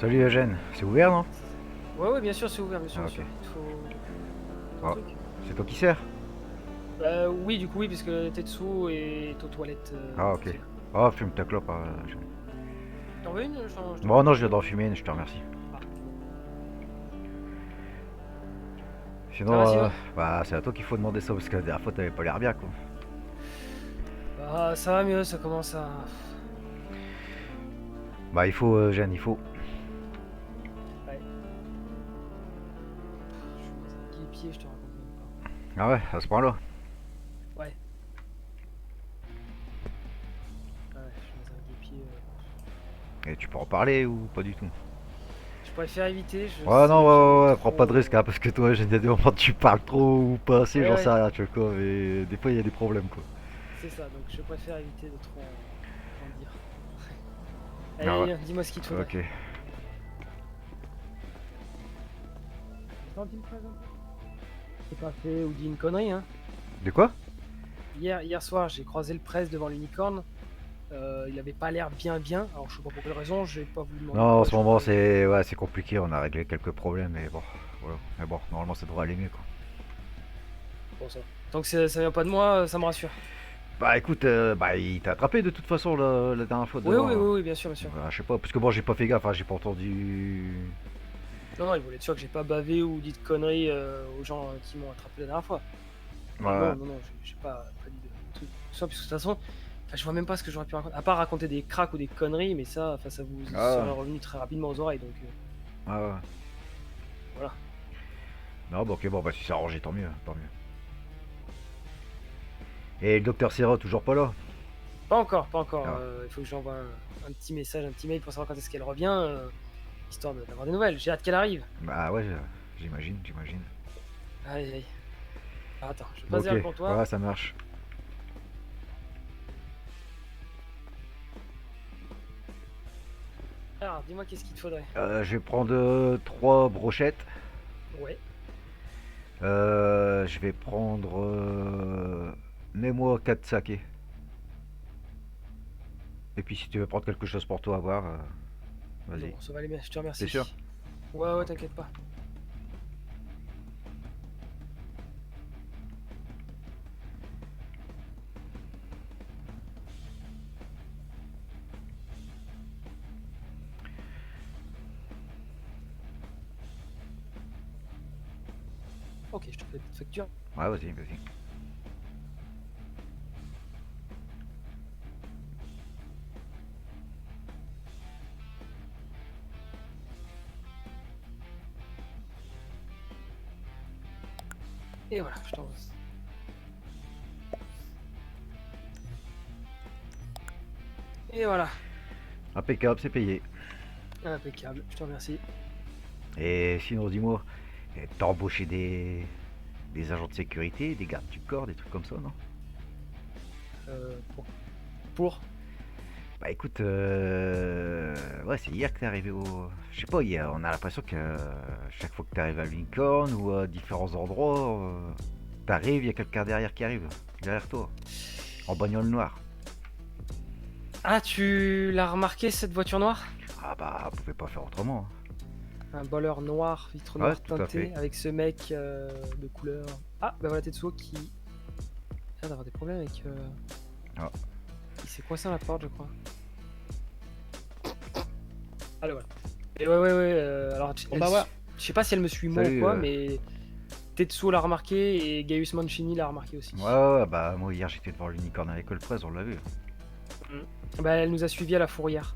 Salut Eugène, c'est ouvert non? Ouais, ouais, bien sûr, c'est ouvert, bien sûr, Ah bien ok. sûr. Il te faut ton Ah, truc. c'est toi qui sers? Oui, du coup, oui, parce que Tetsuo est aux toilettes Ah ok. vite fait là. Oh, fume ta clope, Eugène. T'en veux une? Je t'en Bon ramène non, une. je viens d'en fumer une, je te remercie. Ah, c'est bon. Ça va Sinon, sinon? bah c'est à toi qu'il faut demander ça parce que la dernière fois t'avais pas l'air bien quoi. Bah, ça va mieux, ça commence à. Bah il faut Eugène, il faut. Ouais, je suis dans un guépier, je te raconte même pas. Ah ouais, à ce point-là. Ouais, ouais, je suis dans un guépier. Et tu peux en parler ou pas du tout? Je préfère éviter, je Ouais non, sais jamais ouais, prends pas de risque trop. hein, parce que toi Eugène, il y a des moments où tu parles trop ou pas assez, Ouais, j'en sais ouais, rien, tu vois quoi, mais des fois il y a des problèmes quoi. c'est ça, donc je préfère éviter de trop en dire. Ah Allez, ouais, viens, dis-moi ce qu'il te faudrait. ok. Attends, dis-le par exemple. T'es pas fait ou dit une connerie, hein. De quoi? Hier soir, j'ai croisé le presse devant l'unicorne. Il avait pas l'air bien bien. Alors je sais pas pour quelle raison, j'ai pas voulu demander Non, en quoi. ce Je sais moment pas. c'est ouais, c'est compliqué, on a réglé quelques problèmes mais bon, voilà. Mais bon, normalement ça devrait aller mieux quoi. Bon ça. Tant que ça vient pas de moi, ça me rassure. Bah écoute, bah il t'a attrapé de toute façon la dernière fois Oui, devant oui, là. oui, oui, bien sûr, bien sûr. Bah, je sais pas, parce que bon j'ai pas fait gaffe, hein, j'ai pas entendu. Non, non, il voulait être sûr que j'ai pas bavé ou dit de conneries aux gens qui m'ont attrapé la dernière fois. Mais Ouais. non, non, non, j'ai pas dit de trucs. Ça, puisque de toute façon, enfin, je vois même pas ce que j'aurais pu raconter. À part raconter des cracks ou des conneries, mais ça vous Ah, serait revenu très rapidement aux oreilles. Donc ah ouais. voilà. Non, bah ok, bon bah si c'est arrangé, tant mieux, tant mieux. Et le docteur Serra toujours pas là? Pas encore, pas encore. Ah, Il faut que j'envoie un petit message, un petit mail pour savoir quand est-ce qu'elle revient, histoire d'avoir des nouvelles. J'ai hâte qu'elle arrive. bah ouais, j'imagine, j'imagine. Aïe, aïe. Ah, attends, je Bon passe ok, derrière le comptoir. ouais ça marche. Alors, dis-moi qu'est-ce qu'il te faudrait. Je vais prendre 3 brochettes. Ouais. Je vais prendre... mets-moi 4 sakés. Et puis si tu veux prendre quelque chose pour toi à boire, vas-y. Non, ça va aller bien, je te T'es sûr? remercie. Ouais, ouais, Ok. t'inquiète pas. Ok, je te fais une facture. Ouais, vas-y, vas-y. Et voilà, je t'envoie. Et voilà. Impeccable, c'est payé. Impeccable, je te remercie. Et sinon, dis-moi, t'as embauché des agents de sécurité, des gardes du corps, des trucs comme ça, non? Pour. Pour. Bah écoute, ouais, c'est hier que t'es arrivé au... Je sais pas, on a l'impression que chaque fois que t'arrives à Lincoln ou à différents endroits, t'arrives, il y a quelqu'un derrière qui arrive, derrière toi, en bagnole noire. Ah, tu l'as remarqué cette voiture noire? Ah bah, on pouvait pas faire autrement. Un boleur noir, vitre Hein. Ouais, noire tout à fait. teintée, avec ce mec de couleur. Ah, bah voilà Tetsuo qui a l'air d'avoir des problèmes avec. Ah, Il s'est coincé dans la porte, je crois. Allez, voilà. Et ouais, ouais, ouais. Alors, Bon bah voilà. je sais pas si elle me suit moi ou salut. quoi, mais Tetsuo l'a remarqué et Gaius Mancini l'a remarqué aussi. Ouais, ouais, ouais, bah moi hier j'étais devant l'unicorne à l'école presse, on l'a vu. Bah, elle nous a suivis à la fourrière.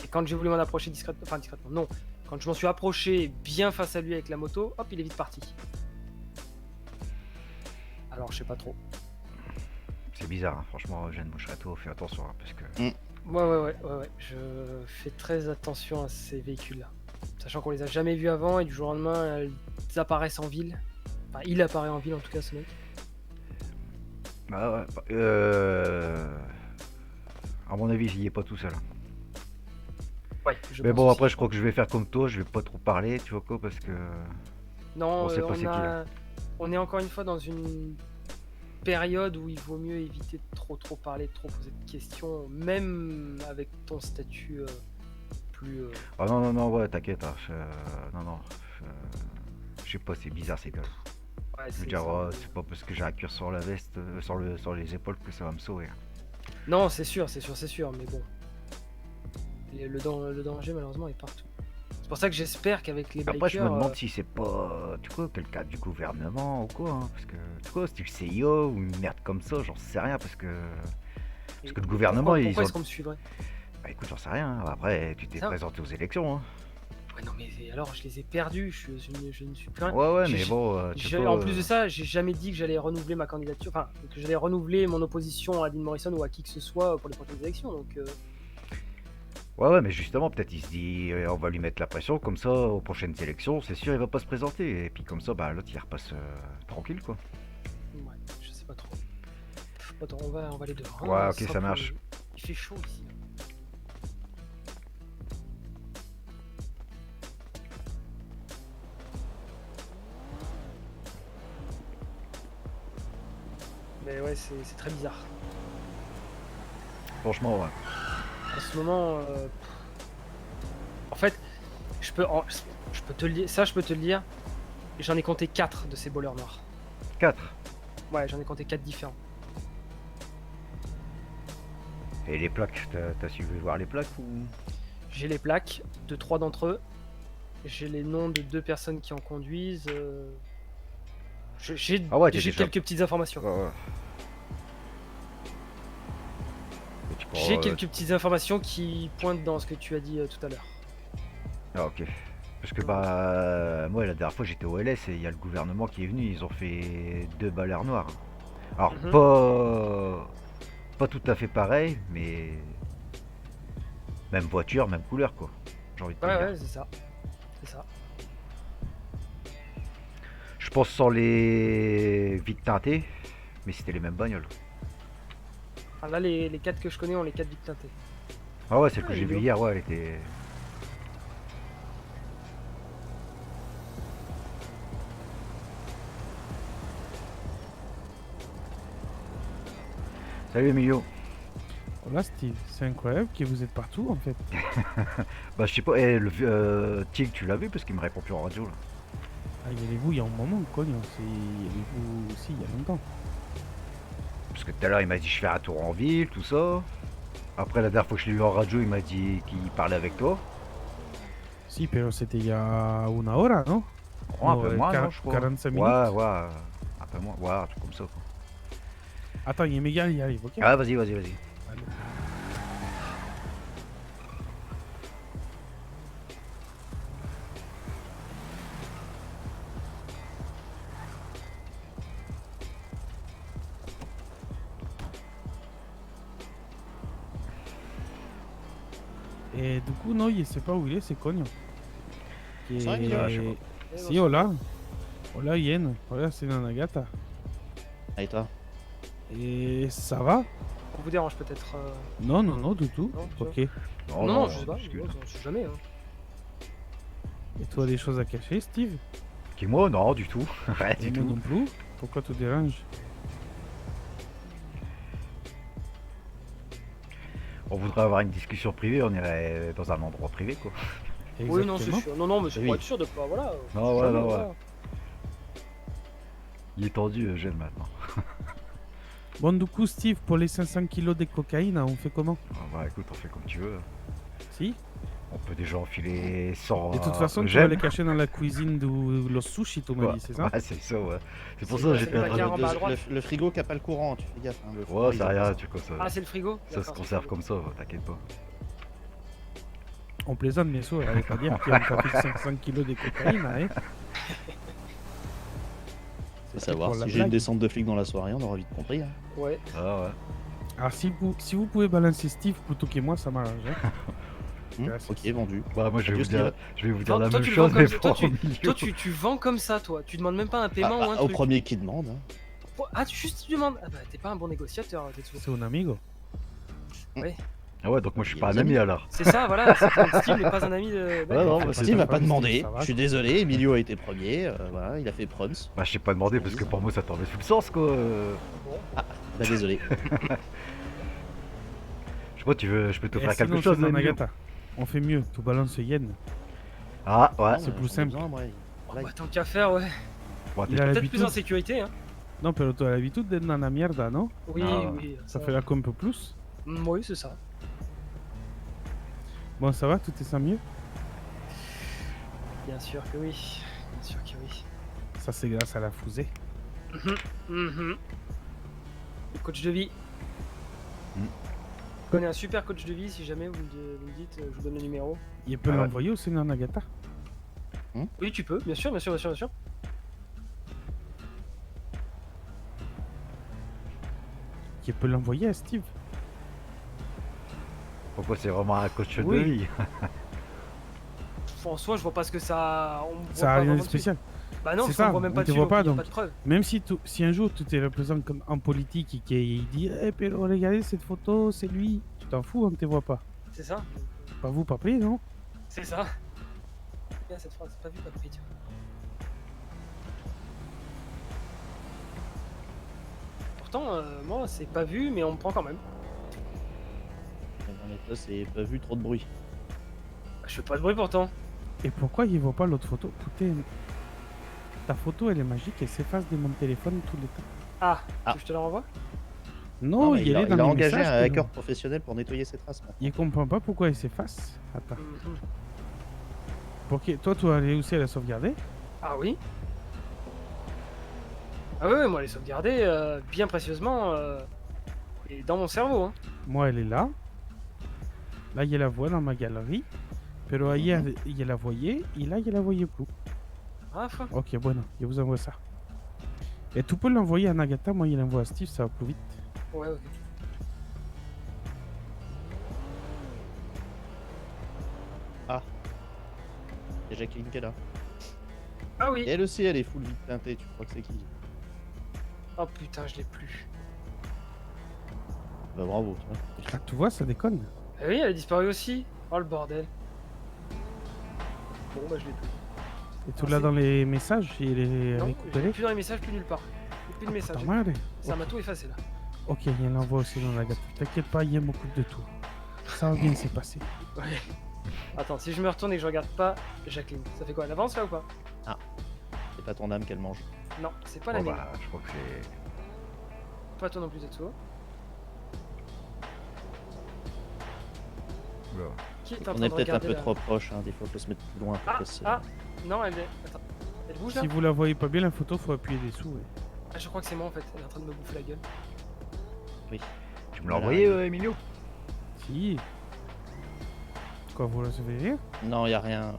Et quand j'ai voulu m'en approcher discrètement, enfin discrètement, non. Quand je m'en suis approché bien face à lui avec la moto, hop, il est vite parti. Alors, je sais pas trop. C'est bizarre, hein. Franchement, Jeanne Bouchereto, fais attention, hein, parce que... Ouais. Je fais très attention à ces véhicules-là. Sachant qu'on les a jamais vus avant et du jour au lendemain, ils apparaissent en ville. Enfin, il apparaît en ville en tout cas, ce mec. Bah ouais, à mon avis, il est pas tout seul. Ouais, je Mais pense bon, aussi. après, je crois que je vais faire comme toi, je vais pas trop parler, tu vois quoi, parce que... Non, On sait pas c'est qui, là. on est encore une fois dans une période où il vaut mieux éviter de trop parler, de trop poser de questions, même avec ton statut plus. Ah non, non, non, ouais, t'inquiète. Hein, non, non. Je sais pas, c'est bizarre ces gars. Ouais, Je veux dire, c'est pas parce que j'ai un cuir sur la veste, sur les épaules que ça va me sauver. Non, c'est sûr, mais bon. Le danger, malheureusement, est partout. C'est pour ça que j'espère qu'avec les Après, je me bikers. demande si c'est pas, tu vois, quelqu'un du gouvernement ou quoi, hein, parce que, tu vois, c'est du CIO ou une merde comme ça, j'en sais rien, parce que le gouvernement, Pourquoi, ils pourquoi ont... est-ce qu'on me suivrait? Bah écoute, j'en sais rien, hein. Après, tu t'es Ça présenté aux élections, hein. Ouais, non, mais alors, je les ai perdus, je ne suis plus rien. Ouais, ouais, J'ai- mais bon, tu sais pas... En plus de ça, j'ai jamais dit que j'allais renouveler ma candidature, enfin, que j'allais renouveler mon opposition à Dean Morrison ou à qui que ce soit pour les prochaines élections, donc... Ouais, ouais, mais justement, peut-être il se dit, on va lui mettre la pression, comme ça, aux prochaines élections, c'est sûr, il va pas se présenter, et puis comme ça, bah l'autre, il repasse tranquille, quoi. Ouais, je sais pas trop. Attends, on va aller dehors. Ouais, hein, ok, ce sera ça plus- marche. Il fait chaud ici. Mais ouais, c'est très bizarre. Franchement, ouais. En ce moment, en fait, je peux te le dire, ça je peux te le dire, j'en ai compté 4 de ces bowlers noirs. 4. Ouais, j'en ai compté 4 différents. Et les plaques, t'as su voir les plaques ou... J'ai les plaques de 3 d'entre eux, j'ai les noms de 2 personnes qui en conduisent, j'ai Ah ouais, t'es j'ai déjà- quelques petites informations. Ouais, ouais. Et tu pourras, J'ai quelques petites informations qui pointent dans ce que tu as dit tout à l'heure. Ah, ok. Parce que bah moi la dernière fois j'étais au LS et il y a le gouvernement qui est venu, ils ont fait 2 balles noires. Alors Mhm. pas tout à fait pareil, mais même voiture, même couleur quoi. J'ai envie de te Ouais, dire. ouais, c'est ça. C'est ça. Je pense sans les vitres teintées, mais c'était les mêmes bagnoles. Ah, là, les 4 que je connais ont les 4 vitres teintées. Ah ouais, celle que Ah, j'ai il est vue beau. hier, ouais, elle était. Salut Emilio. Voilà Steve, c'est incroyable que vous êtes partout en fait. Bah je sais pas, Tig tu l'as vu parce qu'il me répond plus en radio là. Ah, il y avait vous il y a un moment, cogne, il y avait vous aussi il y a longtemps. Parce que tout à l'heure il m'a dit je fais un tour en ville, tout ça. Après la dernière fois que je l'ai eu en radio il m'a dit qu'il parlait avec toi. Si, pero c'était il y a una hora, non? Oh, un Non, peu moins non, 40 je crois. 45 minutes. Ouais, ouais, un peu moins, ouais, un truc comme ça quoi. Attends, il y a Mégane, il arrive, ok? Ah vas-y. Allez. Et du coup, non, il sait pas où il est, c'est cogne. Ça va, Emilio? Ah, je sais Eh, Si, hola. Hola, Yen. Hola, c'est Nanagata. Ah, et toi? Et ça va? On vous dérange peut-être. Non, non, non, du tout. Non, tu Ok. Non, je sais pas, parce que- on sait jamais. Hein. Et toi, des choses à cacher, Steve? Qui moi non du tout. Rien Et du moi tout. non plus. Pourquoi te dérange? On voudrait avoir une discussion privée, on irait dans un endroit privé quoi. Oui, non, c'est Exactement. sûr. Non, mais c'est Oui. pour être sûr de pas. Voilà. Non, ouais, Jamais, non, voilà. ouais. Il est tendu Eugène maintenant. Bon, du coup, Steve, pour les 500 kilos de cocaïne, on fait comment? Ah, bah écoute, on fait comme tu veux. Si? On peut déjà enfiler 100 De toute façon, tu vas Eugène. les cacher dans la cuisine de los sushis, tu m'as Ouais, dit, c'est ça? ouais, c'est ça, ouais. C'est pour C'est ça que quoi, j'ai c'est fait le un placard truc. en bas à droite. Le frigo qui a pas le courant, tu fais gaffe. Hein, le four, Ouais, ils c'est ont rien, pas tu vois, ça. Ah, c'est le frigo? Ça se D'accord, conserve c'est comme ça, t'inquiète pas. On plaisante, bien sûr, avec pas dire qu'il y a un fait 500 kilos de cocaïne, hein? Faut C'était savoir, pour la si j'ai une blague. descente de flic dans la soirée, on aura vite compris. Hein. Ouais. Ah ouais. Alors, si vous pouvez balancer Steve plutôt que moi, ça m'arrange. Hein? Gracias. Ok, vendu. Bah moi je vais Adieu, vous dire, Steve. je vais vous dire Toi, la toi, même tu le chose vends mais comme ça, pas toi, au milieu. Toi, tu vends comme ça, toi. Tu demandes même pas un paiement ou un Au truc. premier qui demande. Hein. Ah, tu demandes. Ah bah, t'es pas un bon négociateur, Tetsuo. C'est un amigo. Ah ouais, donc moi je suis Il y pas a un des ami amis. alors. C'est ça, voilà. Steve n'est pas un ami de. Ouais, D'accord. non, fait bah, pas Steve de m'a pas problème, demandé. ça va. Je suis désolé, Emilio a été premier. Voilà, il a fait prums. Bah je t'ai pas demandé parce que pour moi ça tombait sous le sens quoi. Bah désolé. Je sais pas, je peux t'offrir Et sinon, quelque chose c'est Emilio. Nanagata. On fait mieux, tu balances Yen. Ah, ouais. c'est plus simple. Oh, bah, tant qu'à faire, ouais. Bon, Il a Peut-être plus l'habitude. en sécurité, hein. Non, pero tu as l'habitude d'être dans la mierda, non? Oui, Ah, oui. Ça fait la com un peu plus. Oui, c'est ça. Bon, ça va, tout est sans mieux? Bien sûr que oui. Bien sûr que oui. Ça, c'est grâce à la fusée. Le coach de vie. Mm. Je connais un super coach de vie, si jamais vous me dites, je vous donne le numéro. Il peut Ah ouais. l'envoyer au Seigneur Nagata. Oui, tu peux, bien sûr, bien sûr, bien sûr, bien sûr. Il peut l'envoyer à Steve. pourquoi c'est vraiment un coach Oui. de vie? En soi, je vois pas ce que ça. On voit Ça pas a rien de vraiment dessus. spécial. Bah non, C'est parce qu'on ça, voit même on pas te dessus, voit pas, donc il y a donc. pas de preuve. Même si un jour tu te représentes comme en politique et qu'il dit Eh, pero regardez cette photo, c'est lui. Tu t'en fous, on ne te voit pas. C'est ça. Pas vous, pas pris, non? C'est ça. Bien cette phrase, pas vu, pas pris, tiens. Pourtant, moi, c'est pas vu, mais on me prend quand même. Non, mais ça, c'est pas vu trop de bruit. Bah, je fais pas de bruit pourtant. Et pourquoi il voit pas l'autre photo? Putain, ta photo elle est magique, elle s'efface de mon téléphone tout le temps. Ah, Ah. tu veux que je te la renvoie? Non, mais il est il dans a les engagé messages, un que hacker non. professionnel pour nettoyer ses traces. maintenant. Il comprend pas pourquoi il s'efface. Attends. Mhm. Toi, tu as réussi à la sauvegarder? Ah oui. Ah ouais, moi, elle est sauvegardée bien précieusement et dans mon cerveau. Hein. Moi, elle est là. Là, il y a la voix dans ma galerie. Pero ayer, il y a la voyait. Et là, il la voyait plus. Ah, foi. Ok, bueno, je vous envoie ça. Et tu peux l'envoyer à Nagata, moi, il l'envoie à Steve, ça va plus vite. Ouais, ok. Il y a Jacqueline qui est là. Ah oui. Et elle aussi, elle est full vite teintée. Tu crois que c'est qui? Oh putain, je l'ai plus. Bah bravo, tu vois. Ah, tu vois, ça déconne. Ah oui, elle a disparu aussi. Oh le bordel. Bon, bah je l'ai plus. Et tu Ah, l'as c'est- dans les messages, il est Non, je l'ai récupéré. plus dans les messages, plus nulle part. Plus de messages. Putain, madre. Ça m'a tout effacé là. Ok, il l'envoie aussi dans Nagata. T'inquiète pas, il m'occupe de tout. Ça va bien se passer. Ouais. Attends, si je me retourne et que je regarde pas Jacqueline, ça fait quoi? Elle avance là ou pas? C'est pas ton âme qu'elle mange. Non, c'est pas la Bon, mienne. bah, je crois que c'est. Pas toi non plus, Tetsuo. Oula. Qui est en On train est de peut-être un regarder peu là? trop proche, hein. Des fois, faut se mettre plus loin pour Ah, qu'elle se- ah, non, elle est. Attends. Elle bouge là? Si vous la voyez pas bien, la photo, faut appuyer dessous. Ouais. Ah, je crois que c'est moi en fait. Elle est en train de me bouffer la gueule. Tu me l'as envoyé, Emilio? Si. Quoi, vous la savez rien? Non, y a rien.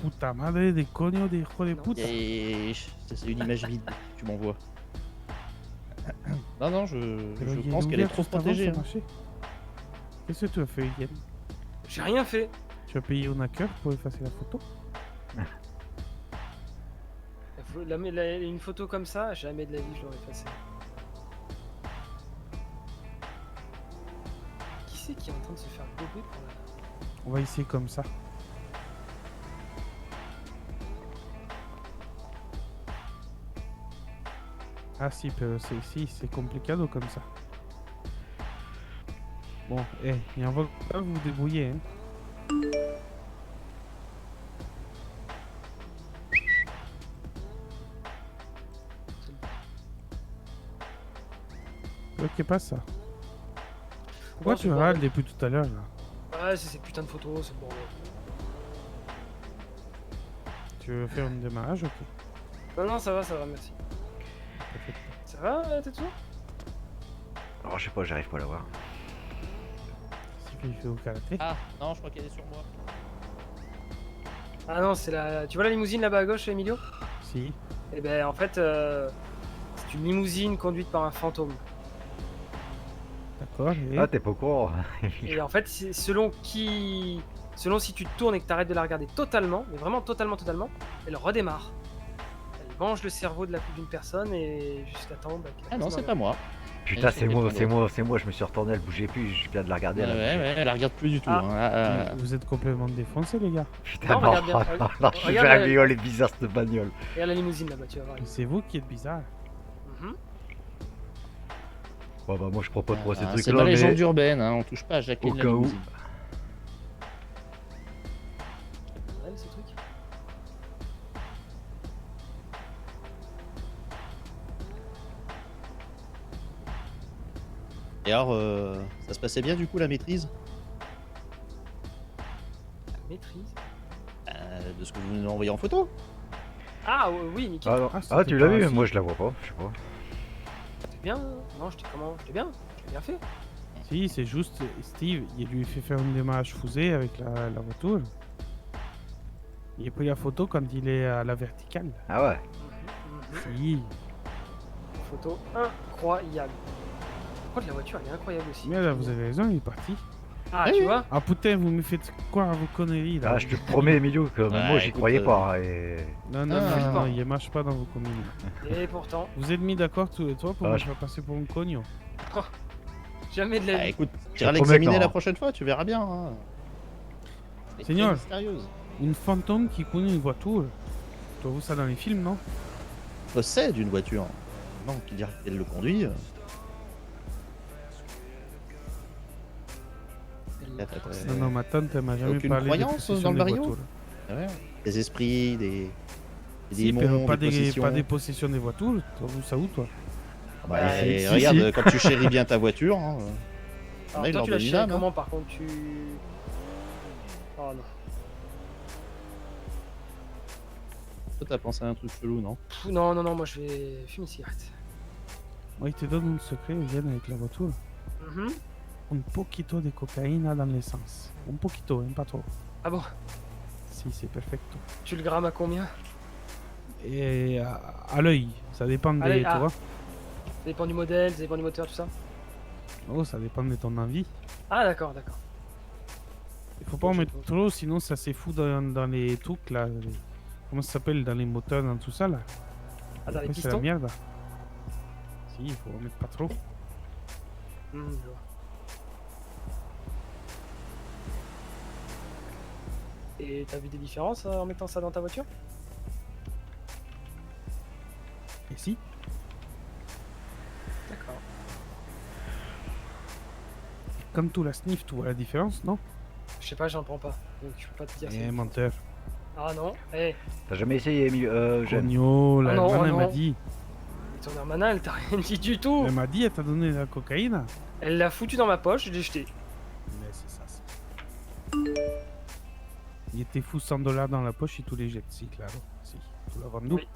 Puta madre de coño de hijo de Non. puta. Et c'est une image vide que tu m'envoies. Non, non, je Pero il pense qu'elle est trop juste avant, protégée. ça hein. marchait. Qu'est-ce que tu as fait, Yann? J'ai rien fait. Tu as payé un hacker pour effacer la photo? Une photo comme ça, jamais de la vie je l'aurais effacée. Qui c'est qui est en train de se faire gober pour la... On va essayer comme ça. Ah si, c'est complicado comme ça. Bon, et on va pas vous débrouiller, hein. Ok, pas ça. Pourquoi Oh, c'est tu le râles bordel. depuis tout à l'heure là? Ouais, c'est ces putains de photos, c'est bon. Tu veux faire un démarrage? Ok. Non, ça va, merci. T'inquiète Ça va, Tetsuo? Alors, je sais pas, j'arrive pas à la voir. pas. Si tu fais au karaté. Ah, non, je crois qu'elle est sur moi. Ah non, c'est la... Tu vois la limousine là-bas à gauche, Emilio? Si. Eh ben, en fait, c'est une limousine conduite par un fantôme. D'accord. Et... Ah, t'es pas au courant? Et en fait, selon si tu te tournes et que tu arrêtes de la regarder totalement, mais vraiment totalement, elle redémarre. Elle mange le cerveau d'une personne et jusqu'à temps. Bah, que la Ah non, personne c'est pas moi. Putain, Elle c'est fait moi, quelqu'un c'est moi, je me suis retourné, elle bougeait plus, je viens de la regarder. Ouais, elle a bougé. ouais, elle la regarde plus du tout. Ah. hein. Ah, ah, Vous êtes complètement défoncés, les gars. Putain, Non, non, regarde bien, non, je regarde vais la- rigoler, bizarre cette bagnole. Regarde la limousine là-bas, tu vas voir. C'est vous qui êtes bizarre. Mhm. Bon, bah, moi je propose ah. pour ces Ah, trucs-là. c'est ma légende mais urbaine, hein. On touche pas à Jacqueline Au la cas où. limousine. Et alors, ça se passait bien du coup la maîtrise La maîtrise. de ce que vous nous envoyez en photo? Ah oui, nickel. Ah, non. Ah, Ah, c'était tu l'as pas vu? assis. Moi, je la vois pas. Je sais pas. C'était bien. Non, j'étais comment? J'étais bien. J'ai bien fait. Si, c'est juste Steve, il lui fait faire une démarche fusée avec la voiture. Il a pris la photo quand il est à la verticale. Ah ouais. Si. Photo incroyable. Par contre, la voiture, elle est incroyable aussi. Mais là, vous avez raison, il est parti. Ah, tu vois? Ah putain, vous me faites croire à vos conneries là. Ah, je te promets, Emilio, que même Ouais, moi, j'y écoute, croyais pas. Et... Non, non, Ah. non, non, il marche pas dans vos communes. Et pourtant, Vous êtes mis d'accord tous les trois pour Ah, me je- faire passer pour un cognon. jamais de la Bah vie. écoute, Je tu iras te promets que l'examiner non, la hein. prochaine fois, tu verras bien. Hein. Elle est Seigneur. très mystérieuse. Une fantôme qui conduit une voiture. Tu as vu ça dans les films, non? Possède une voiture. Non, qui dirait qu'elle le conduit. Non, non, ma tante, elle m'a jamais aucune parlé de croyance possession dans le des barrio voitures. Ah ouais. Des esprits, des Si, mais démons, pas des possessions. pas des possessions des voitures. Tu as vu ça où, toi? Ah bah, Ah, et si, regarde, si. quand tu chéris bien ta voiture, hein, Alors, il toi, leur tu l'as donne une chéri âme, hein. comment par contre? Tu. Oh non. toi t'as pensé à un truc chelou, non? Pff, non, non, non, moi je vais fumer une cigarette. Moi, il te donne un secret, ils viennent avec la voiture. Mhm. Un poquito de cocaïne dans l'essence. Un poquito, hein, pas trop. Ah bon? Si, c'est perfecto. Tu le grammes à combien? Et à l'œil, ça dépend À l'œil, des. ah. Tu vois? Ça dépend du modèle, ça dépend du moteur, tout ça? Oh, ça dépend de ton envie. Ah d'accord, d'accord. Il faut pas en mettre trop, sinon ça s'effout dans les trucs là. Comment ça s'appelle? Dans les moteurs, dans tout ça là. Ah, dans les Après, c'est la pistons? merde. Si, il faut en mettre pas trop. Je vois. Et t'as vu des différences en mettant ça dans ta voiture? Et si? D'accord. Comme tout la sniff, tu vois la différence, non? Je sais pas, j'en prends pas. Donc je peux pas te dire. Eh, menteur. Ah non, eh, T'as jamais essayé, Emilio? Jeanne? Cogno, la Ah non, hermana, ah elle m'a non. dit. ton hermana, elle t'a rien dit du tout. Elle m'a dit, elle t'a donné de la cocaïne. Elle l'a foutu dans ma poche, je l'ai jeté. Mais c'est ça. Il était fou 100 $ dans la poche et tous les jets de cycle, alors. Si, tu l'as vendu. Oui.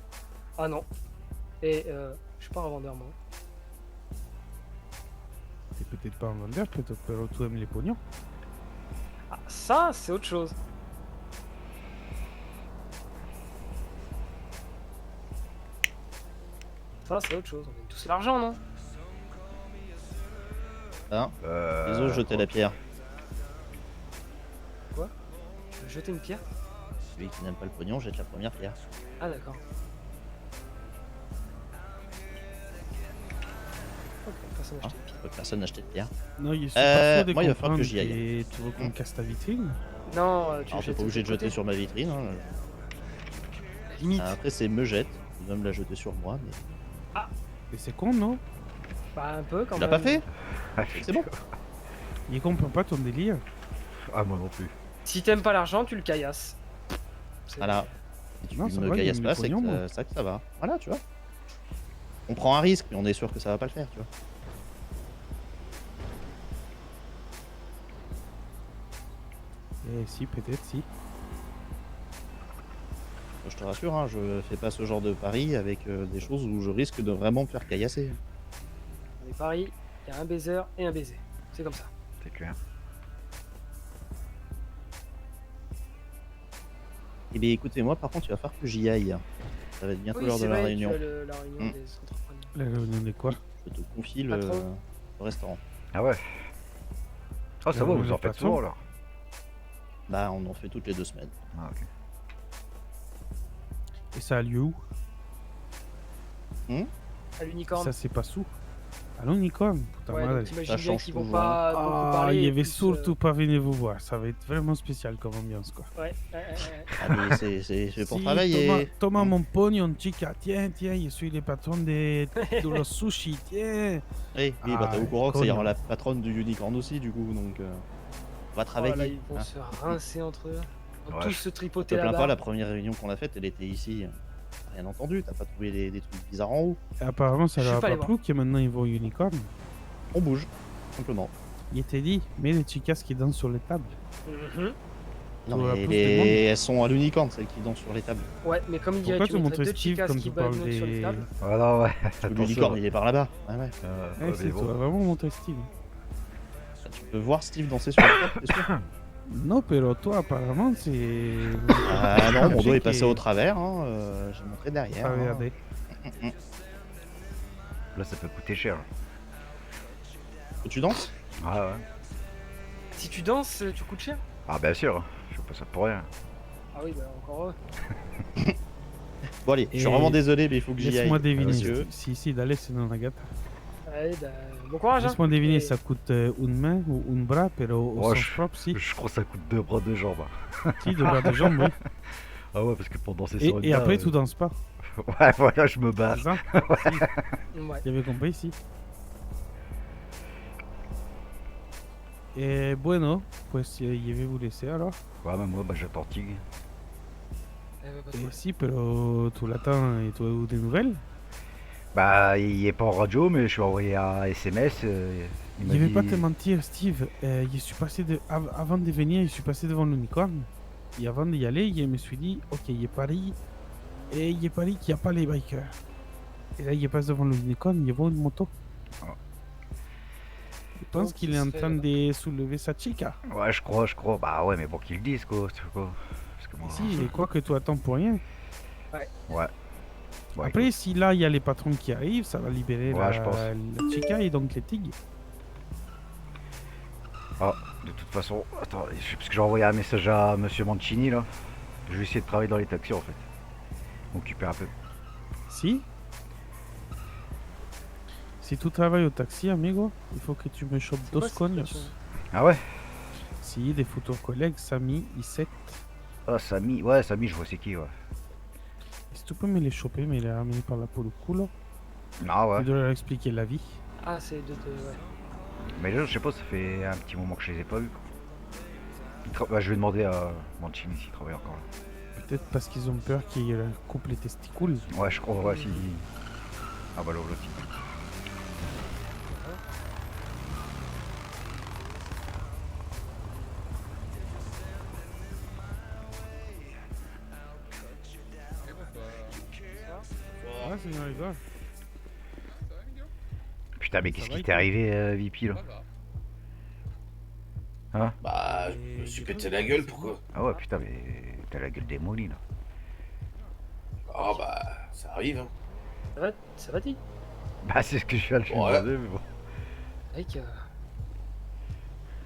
Ah non. Et je suis pas un vendeur, moi. T'es peut-être pas un vendeur, peut-être que tu aimes les pognons. Ah, ça, c'est autre chose. Ça, c'est autre chose. On aime tous l'argent, non? Hein Les autres jetaient la pierre. Tu veux jeter une pierre? Celui qui n'aime pas le pognon jette la première pierre. Ah, d'accord. Ok, personne n'a acheté une pierre. Personne n'a acheté de pierre. Non, il est moi, il va falloir que j'y aille. Et tu veux qu'on casse ta vitrine? Non, tu Alors t'es jettes pas obligé de côté. jeter sur ma vitrine. Hein. La limite. Après c'est me jette. Il va me la jeter sur moi. Mais... Mais c'est con, non? Bah, un peu quand Tu même. l'as pas fait? Ah, C'est bon. Il comprend pas ton délire. Ah, moi non plus. Si t'aimes pas l'argent, tu le caillasses. C'est- Voilà. Si tu Non, ça me va, il caillasses aime pas, les c'est pognons, moi. que, ça que ça va. Voilà, tu vois. On prend un risque, mais on est sûr que ça va pas le faire, tu vois. Eh si, peut-être, si. Je te rassure, hein, je fais pas ce genre de pari avec des choses où je risque de vraiment me faire caillasser. Dans les paris, il y a un baiser et un baiser. C'est comme ça. C'est clair. Eh bien écoutez, moi par contre, il va falloir que j'y aille. Ça va être bientôt l'heure de c'est la vrai, réunion. tu as la réunion Mm. des entrepreneurs. La réunion de quoi? Je te confie Patron. le restaurant. Ah ouais. Oh, ça va, vous en faites souvent, là. Bah, on en fait toutes les 2 semaines. Ah, ok. Et ça a lieu où? À l'unicorne. Ça, c'est pas sous. À l'unicorne, putain Ouais, madre. donc t'imagines Ça bien change qu'ils vont souvent. pas beaucoup Ah, parler. il y et avait plus, surtout pas venez vous voir. Ça va être vraiment spécial comme ambiance, quoi. Ouais, ouais, ouais. Ah, mais c'est pour Si, travailler. Toma mon pognon, chica, tiens, je suis le patron de los sushi, tiens. Oui, oui, bah t'es Ah, au courant que c'est cognon. la patronne du unicorn aussi, du coup, donc on va Oh travailler. là, ils vont hein. se rincer entre eux. Ils vont Ouais, tous je- se Te tripoter plains pas, là-bas. la première réunion qu'on a faite, elle était ici. T'as rien entendu, t'as pas trouvé des trucs bizarres en haut. Et apparemment, ça Je leur suis a pas pas allé plu que maintenant ils vont au unicorn. On bouge. simplement. Il était dit, mais les chicas qui dansent sur les tables. Mhm. Non, Toi, mais plus de monde. elles sont à l'unicorne, celles qui dansent sur les tables. Ouais, mais comme il dirait, Pourquoi tu tu mettrais montres deux Steve chicas comme qui tu parles badinent sur les des... tables. Voilà, ouais. L'unicorne, il est par là-bas. Ouais, ouais. Ouais, c'est mais toi, bon. vraiment montrer Steve. Tu peux voir Steve danser sur les tables, t'es sûr? Non, pero toi, apparemment, c'est... Ah non, mon dos est Qui passé au travers. Hein. J'ai montré Ah, derrière. hein. regardez. Là, ça peut coûter cher. Tu danses? Ah ouais. Si tu danses, tu coûtes cher. Ah, bien sûr. Je fais pas ça pour rien. Ah oui, bah encore heureux. Bon allez, je suis Et vraiment désolé, mais il faut que j'y aille. Laisse-moi deviner. monsieur. Si, dale, sinon la gata. Allez, bah, bon courage. Hein. Laisse-moi deviner, Et- ça coûte une main ou un bras, pero au Ouais, sens propre, si. Je crois que ça coûte 2 bras, 2 jambes. Hein. Si, deux bras de jambes, oui. Ah ouais, parce que pour danser Et, sur une et barre, après, tu danses pas. Ouais, voilà, je me bats. C'est ça Si, Ouais. j'avais compris, si. Et bueno, pues je vais vous laisser alors. Ouais, mais moi, bah, j'attends Tig. Eh bah, pas de Et problème. si, pero tu l'attends et tu as eu des nouvelles. Bah, il est pas en radio, mais je suis envoyé un SMS. Il m'a Je vais dit... pas te mentir, Steve. Je suis passé avant de venir, je suis passé devant l'unicorne. Et avant d'y aller, je me suis dit, ok, il est Paris. Et il est Paris qu'il n'y a pas les bikers. Et là, il passe devant l'unicorne, il voit une moto. Ah. Je pense Donc, qu'il il est en serait train là-bas. de soulever sa chica. Ouais, je crois. Bah ouais, mais bon, qu'ils le disent, quoi. Parce que moi... Si, je crois que tu attends pour rien. Ouais. Ouais, Après, si là, il y a les patrons qui arrivent, ça va libérer Ouais, je pense. la chica et donc les tigres. Ah, de toute façon, attends, parce que j'ai envoyé un message à Monsieur Mancini, là. Je vais essayer de travailler dans les taxis, en fait. M'occuper un peu. Si tu travailles au taxi, amigo, il faut que tu me chopes C'est dos quoi cette coños. situation Ah ouais? Si, des futurs collègues, Samy, Isette. Ah, Samy, ouais, Samy, je vois c'est qui, ouais. Si tu peux me les choper, me les ramener par là pour le culo, Ah ouais. tu dois leur expliquer la vie. Ah, c'est de. Ouais. Mais là, je sais pas, ça fait un petit moment que je les ai pas vus, quoi. Bah, je vais demander à Mancini s'il travaille encore là. Peut-être parce qu'ils ont peur qu'ils leur coupent les testicules. Ouais, je crois, ouais, si. Ah bah, l'autre. Ouais, c'est une rigole. Putain, mais Ça qu'est-ce va, qui il t'est arrivé, VP, là? Hein? Bah, je me suis pété la gueule, pourquoi? Ah ouais, putain, mais t'as la gueule démolie, là. Ah bah, ça arrive, hein. Ça va, dit Bah, c'est ce que je viens de lui Ouais. demander, mais bon. Mec,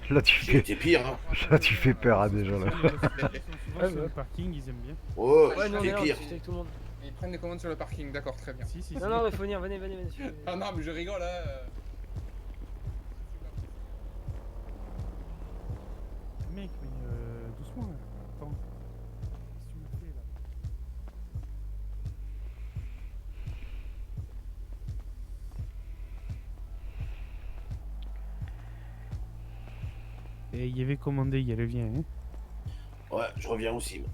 Là, tu J'ai fais, été pire, hein. là, tu fais peur, hein, déjà, là. Ils sont souvent sur ouais. le parking, ils aiment bien. Oh, ouais, non, j'étais mais non, pire. discuter avec tout le monde. Ils prennent des commandes sur le parking, d'accord, très bien. Si, si, Non, non, mais faut venir, venez. Ah non, mais je rigole, hein. Mec, mais doucement là. Attends. Qu'est-ce que tu me fais là? Et il y avait commandé, il revient, hein. Ouais, je reviens aussi. moi.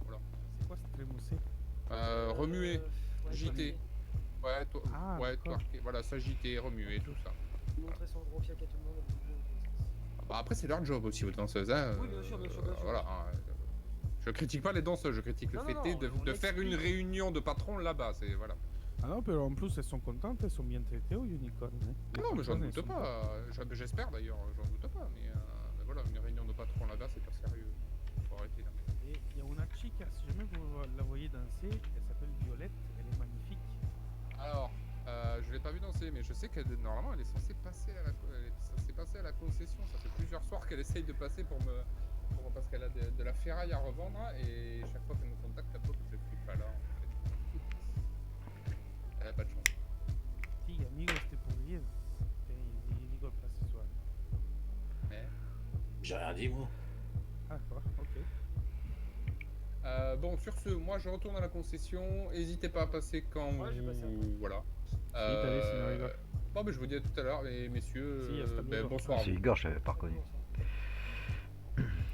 Voilà. C'est quoi cette trémoussée? Remuer, ouais, JT. remuer. Ouais, Ah, ouais, d'accord. twerker. Voilà, s'agiter, remuer, tout ça. Montrer son gros fiac à tout le monde. Bah, après, c'est leur job aussi aux danseuses, hein. Oui, bien sûr, bien sûr. Voilà. hein. Je critique pas les danseuses, je critique le Non, fait non, de on faire une explique. réunion de patrons là-bas, c'est voilà. Ah non, mais en plus elles sont contentes, elles sont bien traitées au Unicorn. Hein. Les Non, mais j'en patronnes, elles doute sont pas. J'espère d'ailleurs, j'en doute pas. Mais voilà, une réunion de patrons là-bas, c'est pas sérieux. Faut arrêter là. Et il y a une chica, si jamais vous la voyez danser, elle s'appelle Violette, elle est magnifique. Alors, je l'ai pas vu danser, mais je sais qu'elle normalement elle est censée passer à la concession. Ça fait plusieurs soirs qu'elle essaye de passer parce qu'elle a de la ferraille à revendre et chaque fois qu'elle nous contacte, la pauvre je suis pas là. En fait. Elle a pas de chance. Sí, amigos, te podrían. Te digo el pase suave. J'ai rien dit, moi. Ah, quoi, ok. Bon, sur ce, moi je retourne à la concession. N'hésitez pas à passer quand Ouais, je vais passer après. Voilà. t'allais, sinon, Igor. Bon, ben, je vous dis à tout à l'heure, les messieurs. Si, hasta luego. Bonsoir. à C'est vous. Igor, je l'avais pas reconnu.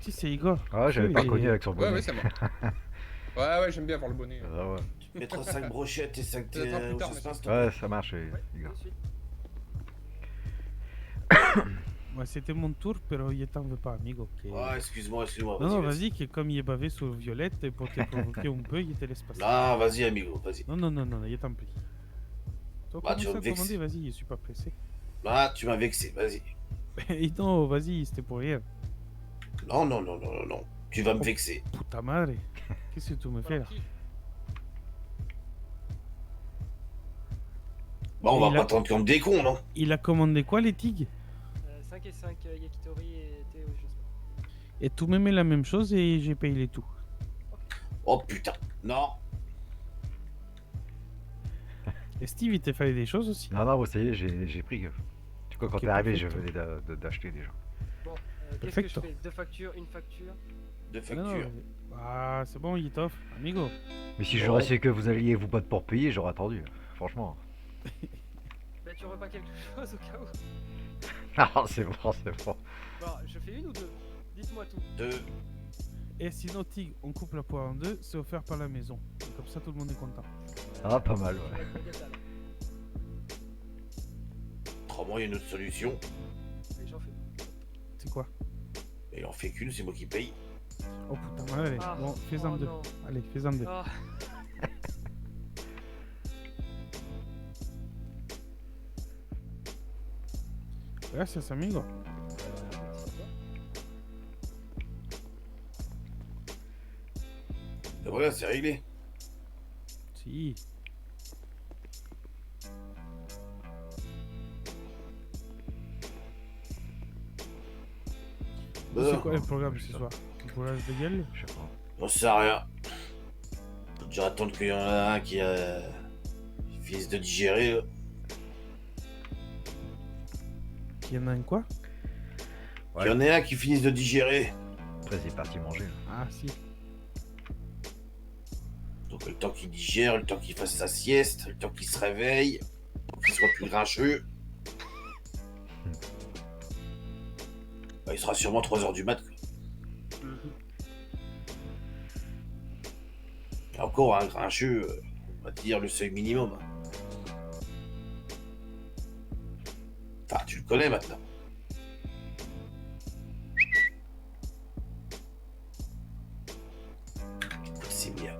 Si, c'est Igor. Ah, j'avais Si, pas il est- reconnu avec son Ouais, bonnet. ouais, c'est moi. Ouais, j'aime bien avoir le bonnet. Ah, ouais. Tu mettras 5 brochettes et 5 Ça sera plus tard, au suspense, mais- s'il te plaît. Ouais, ça marche, Igor. Tout de suite. Ouais, c'était mon tour, pero je t'en veux pas, amigo. Que... Ouais, excuse-moi. Non, non, vas-y, que comme il est bavé sur Violette, pour te provoquer un peu, il te laisse passer. Non, vas-y, amigo, vas-y. Non, non, non, non, je t'en prie. Toi, Bah, tu commence vas à me vexer. commander, vas-y, je suis pas pressé. Ah, tu m'as vexé, vas-y. Et non, vas-y, c'était pour rien. Non, non, non, non, non, non. Tu vas me vexer. Puta madre. Qu'est-ce que tu me fais là? Bon, on Et va il pas a- attendre comme des cons, non? Il a commandé quoi, les tigres? 5 et 5 yakitori et thé au jasmin. Et tout me met la même chose et j'ai payé les tout. Oh putain, non. Et Steve, il t'a fallu des choses aussi? Non, non, ça y est, j'ai pris. Tu vois, quand Ok, t'es arrivé, je perfecto. venais d'acheter déjà. Bon, qu'est-ce que je Perfecto. fais? 2 factures, une facture. De Non, non, facture. ah, c'est bon, il t'offre, amigo. Mais si Bon. j'aurais su que vous alliez vous battre pour payer, j'aurais attendu. Franchement. Bah, tu aurais pas quelque chose au cas où? Ah, c'est bon, c'est bon. Bon, je fais une ou deux? Dites-moi tout. De... Et sinon, Tig, on coupe la poire en deux, c'est offert par la maison. Comme ça, tout le monde est content. Ah, pas mal, ouais. Avec Bagatelle. Autrement, il y a une autre solution. Allez, j'en fais. C'est quoi? Et on fait qu'une, c'est moi qui paye. Oh putain, allez, Ah, bon, fais-en oh deux. non. Allez, fais-en deux. Ah, Gracias, amigo. Et voilà, c'est réglé. Si. Bon, C'est quoi le programme ce soir? Un bourrage de gueule? Je sais pas. j'en sais rien. Faut déjà attendre qu'il y en a un qui finisse de digérer. là. Il y en a un quoi? Qu'il y en ait un qui finisse de digérer. Après, c'est parti manger. Ah, si. Donc le temps qu'il digère, le temps qu'il fasse sa sieste, le temps qu'il se réveille, pour qu'il soit plus grincheux. Bah, il sera sûrement 3h du mat. Quoi. Et encore un grincheux, on va dire le seuil minimum. Enfin, tu le connais maintenant. Écoute, c'est bien.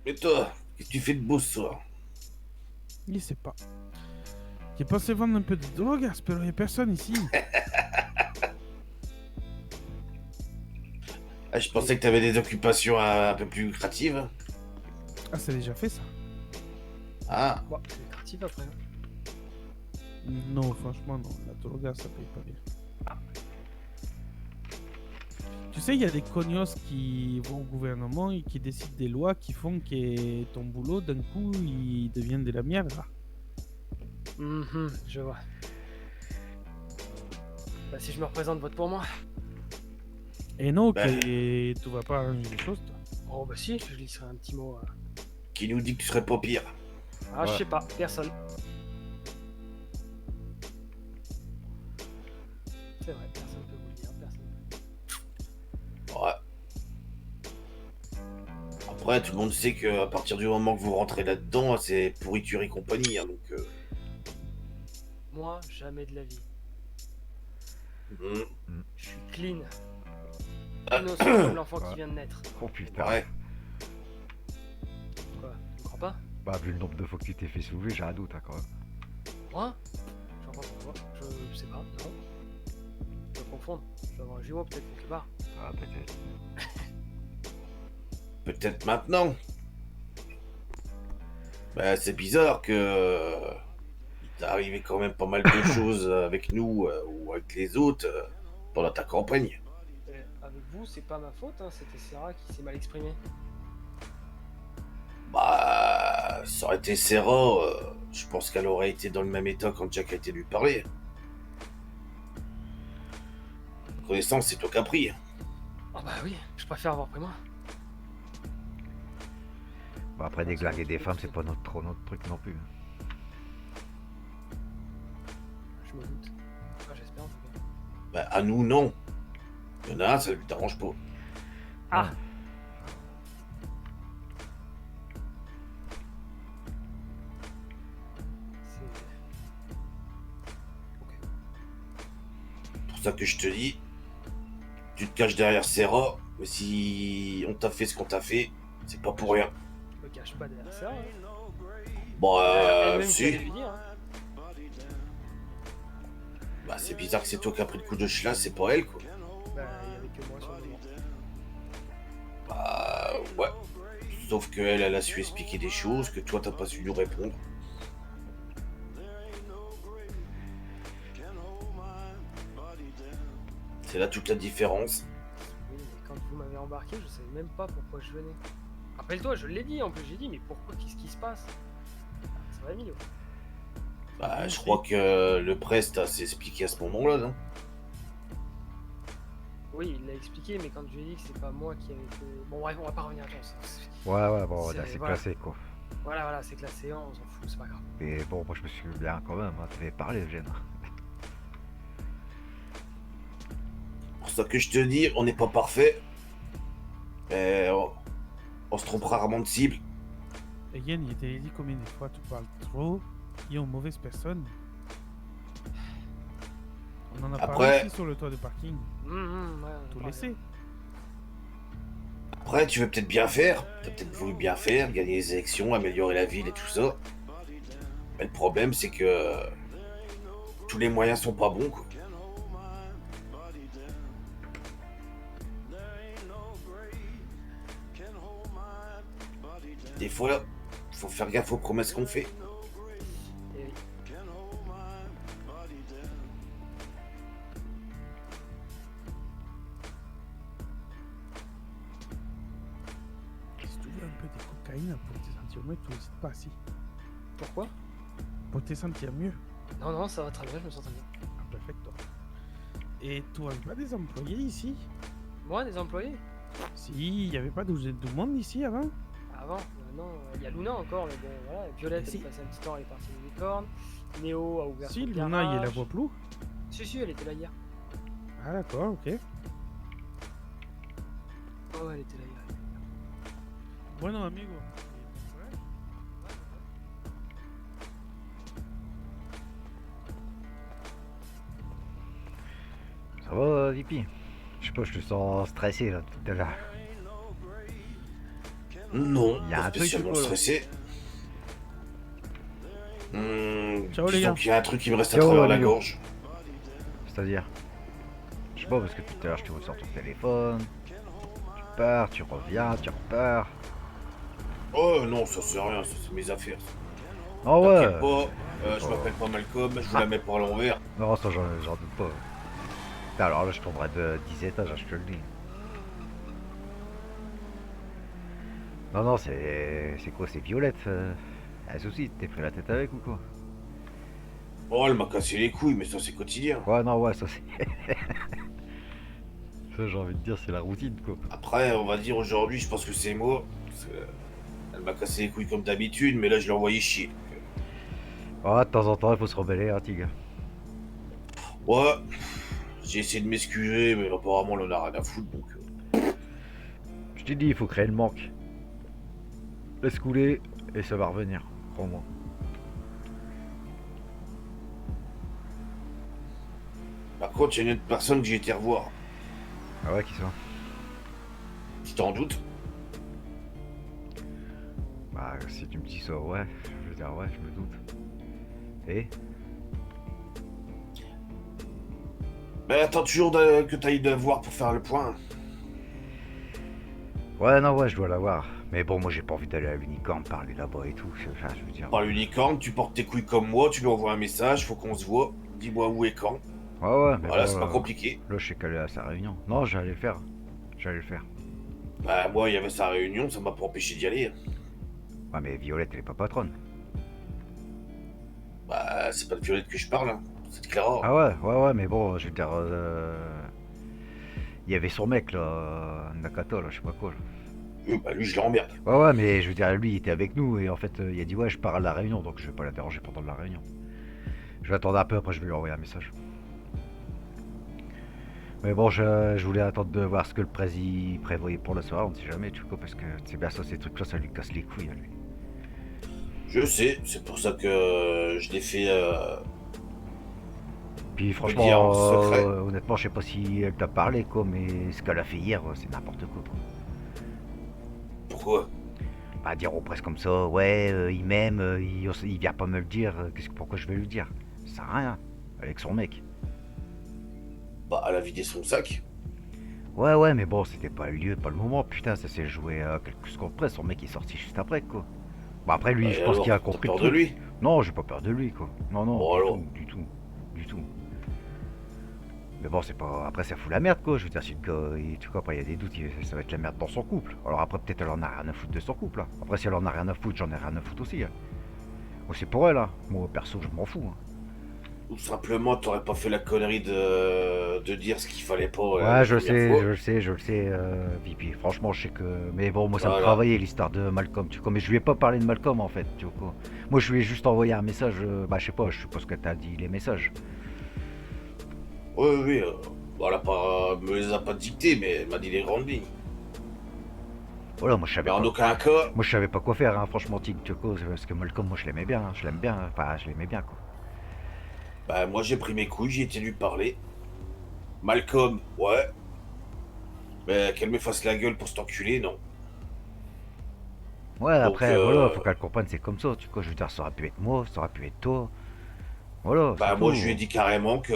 Et toi, qu'est-ce que tu fais de beau ce soir? Je sais pas. J'ai pensé vendre un peu de drogue, mais il y a personne ici. Ah, je pensais que tu avais des occupations un peu plus lucratives. Ah, c'est déjà fait ça? Ah, bon, c'est lucratif après. Hein. Non, franchement, non. La drogue, ça paye pas bien. Tu sais, il y a des cognos qui vont au gouvernement et qui décident des lois qui font que ton boulot, d'un coup, il devient de la merde. Là. Je vois. Bah, si je me représente, vote pour moi. Et non, Ben. que tu vas pas arranger les choses, toi. Oh, bah si, je glisserai un petit mot. qui nous dit que tu serais pas pire? Ah, je Ouais. sais pas, personne. C'est vrai, personne peut vous le dire, personne. Ouais. Après, tout le monde sait que à partir du moment que vous rentrez là-dedans, c'est pourriture et compagnie. Hein, donc, Moi, jamais de la vie. hmm, Je suis clean. Innocent comme l'enfant qui Ouais. vient de naître. Oh putain. ouais. Quoi, tu me crois pas? Bah, vu le nombre de fois que tu t'es fait soulever, j'ai un doute, hein, quand même. Moi? Je vois pas pourquoi. Je sais pas, non. Je dois confondre. Je dois avoir un jumeau peut-être quelque part. Ah, peut-être. Peut-être maintenant. Bah, c'est bizarre que il t'est arrivé quand même pas mal de choses avec nous ou avec les autres pendant ta campagne. Avec vous, c'est pas ma faute, hein. C'était Sarah qui s'est mal exprimée. Bah, Ça aurait été Serra, je pense qu'elle aurait été dans le même état quand Jack a été lui parler. Connaissance, c'est toi qui as pris. Ah bah oui, je préfère avoir pris moi. Bon, après, déglinguer des femmes, c'est pas trop notre truc non plus. Je me doute. Enfin, j'espère en tout cas. Bah, à nous, non. Il y en a un, ça lui t'arrange pas. Ah. C'est... Ok. C'est pour ça que je te dis, tu te caches derrière Serra, mais si on t'a fait ce qu'on t'a fait, c'est pas pour rien. Je me cache pas derrière ça. Hein. Bon, Elle-même qui allait si. lui dire. Hein. Bah, c'est bizarre que c'est toi qui as pris le coup de chlasse, c'est pas elle, quoi. Bah, il y avait que moi sur le moment. Bah, ouais. Sauf qu'elle, elle a su expliquer des choses, que toi, t'as pas su nous répondre. C'est là toute la différence. Oui, mais quand vous m'avez embarqué, je savais même pas pourquoi je venais. Rappelle-toi, je l'ai dit en plus, j'ai dit, mais pourquoi, qu'est-ce qui se passe? Ça va, Emilio? Bah, je crois que le Prest s'est expliqué à ce moment-là, non? Oui, il l'a expliqué, mais quand je lui ai dit que c'est pas moi qui avais fait... Bon bref, on va pas revenir à ça. Ouais, bon, C'est- là, c'est voilà. classé, quoi. Voilà, c'est classé, on s'en fout, c'est pas grave. Mais bon, moi, je me suis bien quand même, hein. T'avais parlé, Eugène. Pour ça que je te dis, on n'est pas parfait. Et on se trompe rarement de cible. Et Yann, il t'a dit combien de fois tu parles trop et aux mauvaises personnes. On en a parlé Après- aussi sur le toit de parking. Ouais, on en Tout parlait. laissé. Après, tu veux peut-être bien faire. T'as peut-être voulu bien faire, gagner les élections, améliorer la ville et tout ça. Mais le problème, c'est que tous les moyens sont pas bons, quoi. Des fois, faut faire gaffe aux promesses qu'on fait. Et oui. Si tu veux un peu de cocaïne pour te sentir mieux, tu n'hésites pas si. Pourquoi? Pour te sentir mieux. Non, ça va très bien, je me sens très bien. Ah, perfecto. Et tu n'avais pas des employés ici? Moi, des employés? Si, il n'y avait pas de monde ici avant? Avant, non, il y a Luna encore, mais bon, voilà. Violette, Si. elle est passée un petit temps, elle est partie de Licorne. Néo a ouvert Si, son Luna, il garage. la voit plus. Si, elle était là hier. Ah d'accord, ok. Oh, elle était là hier. Bueno, amigo. Ça va, Dipi? Je sais pas, je te sens stressé, là, tout à l'heure. Non, Il y a pas un truc spécialement qui peut- stressé. Ciao, les Disons gars. qu'il y a un truc qui me reste à Ciao, travers la amigo. gorge. C'est-à-dire? Je sais pas, parce que tout à l'heure, je te vois sur ton téléphone. Tu pars, tu reviens, tu repars. Oh non, ça c'est rien, ça c'est mes affaires. Oh ouais! T'inquiète pas, je m'appelle pas Malcolm, je vous la mets pas à l'envers. Non, ça, j'en doute pas. Putain, alors là, je tomberai de 10 étages, hein, je te le dis. Non, c'est quoi? C'est Violette. Elle aussi, t'es pris la tête avec ou quoi? Oh, elle m'a cassé les couilles, mais ça c'est quotidien. Ouais, non, ouais, ça c'est. Ça, j'ai envie de dire, c'est la routine, quoi. Après, on va dire aujourd'hui, je pense que c'est moi. Parce que elle m'a cassé les couilles comme d'habitude, mais là je l'ai envoyé chier. Oh, de temps en temps, il faut se rebeller, hein, Tig. Ouais, j'ai essayé de m'excuser, mais apparemment on en a rien à foutre donc. Je t'ai dit, il faut créer le manque. Laisse couler, et ça va revenir, crois-moi. Par contre, il y a une autre personne que j'ai été revoir. Ah ouais, qui ça? Tu t'en doutes? Bah, si tu me dis ça, ouais. Je veux dire, ouais, je me doute. Et? Mais attends toujours que t'ailles de voir pour faire le point. Ouais, non, ouais, je dois l'avoir. Mais bon, moi, j'ai pas envie d'aller à l'unicorn parler là-bas et tout. Enfin, je veux dire. Par l'unicorne, tu portes tes couilles comme moi, tu lui envoies un message, faut qu'on se voit. Dis-moi où et quand. Ouais, mais Voilà, bon, c'est pas compliqué. là, je sais qu'elle est à sa réunion. Non, j'allais le faire. J'allais le faire. Bah, moi, il y avait sa réunion, ça m'a pas empêché d'y aller. Ouais, mais Violette, elle est pas patronne. Bah, c'est pas de Violette que je parle, hein. C'est Clara. Ah ouais, ouais, mais bon, je veux dire... Il y avait son mec, là, Nakata, là, je sais pas quoi. Là. Bah, lui, je l'emmerde. Ouais, mais je veux dire, lui, il était avec nous, et en fait, il a dit, ouais, je pars à la réunion, donc je vais pas la déranger pendant la réunion. Je vais attendre un peu, après je vais lui envoyer un message. Mais bon, je voulais attendre de voir ce que le président prévoyait pour la soirée, on ne sait jamais, tu vois, parce que c'est bien ça, ces trucs-là, ça lui casse les couilles à lui. Je sais, c'est pour ça que je l'ai fait. Puis dire franchement, en secret. honnêtement, je sais pas si elle t'a parlé, quoi, mais ce qu'elle a fait hier, c'est n'importe quoi. Pourquoi? Bah, dire aux presse comme ça, ouais, il m'aime, il vient pas me le dire, pourquoi je vais lui dire? Ça sert à rien, avec son mec. Bah, elle a vidé son sac. Ouais, mais bon, c'était pas le lieu, pas le moment, putain, ça s'est joué à quelques secondes près, son mec est sorti juste après, quoi. Bon, après, lui, Bah, je et pense alors, qu'il a t'as compris peur le de truc. lui? Non, j'ai pas peur de lui, quoi. Non, Bon, alors. du tout. Mais bon, c'est pas. Après, ça fout la merde, quoi. Je veux dire, si le gars, tu vois, après, il y a des doutes, ça va être la merde dans son couple. Alors après, peut-être elle en a rien à foutre de son couple, là. Après, si elle en a rien à foutre, j'en ai rien à foutre aussi. Hein. Moi, c'est pour elle, hein. Moi, perso, je m'en fous. Hein. Ou simplement, t'aurais pas fait la connerie de dire ce qu'il fallait pas. Ouais, La je première sais, fois. je le sais, Vipi. Franchement, je sais que. Mais bon, moi, ça me Voilà. travaillait l'histoire de Malcolm, tu vois. Mais je lui ai pas parlé de Malcolm, en fait, tu vois. Quoi. Moi, je lui ai juste envoyé un message. Bah, je sais pas, je suppose que t'as dit les messages. Oui. Bon, elle me les a pas dictés, mais elle m'a dit les grandes lignes. Voilà, moi, je savais Mais en pas. aucun cas, Moi, je savais pas quoi faire, hein, franchement, Tig, tu vois. Parce que Malcolm, moi, je l'aimais bien. Hein, je l'aime bien. Enfin, je l'aimais bien, quoi. bah, moi j'ai pris mes couilles, j'ai été lui parler. Malcolm, ouais. Mais qu'elle me fasse la gueule pour cet enculé, non. Ouais, Donc, après, voilà, faut qu'elle comprenne, c'est comme ça, tu vois. Je veux dire, ça aurait pu être moi, ça aurait pu être toi. Voilà, bah, c'est moi tout. je lui ai dit carrément que.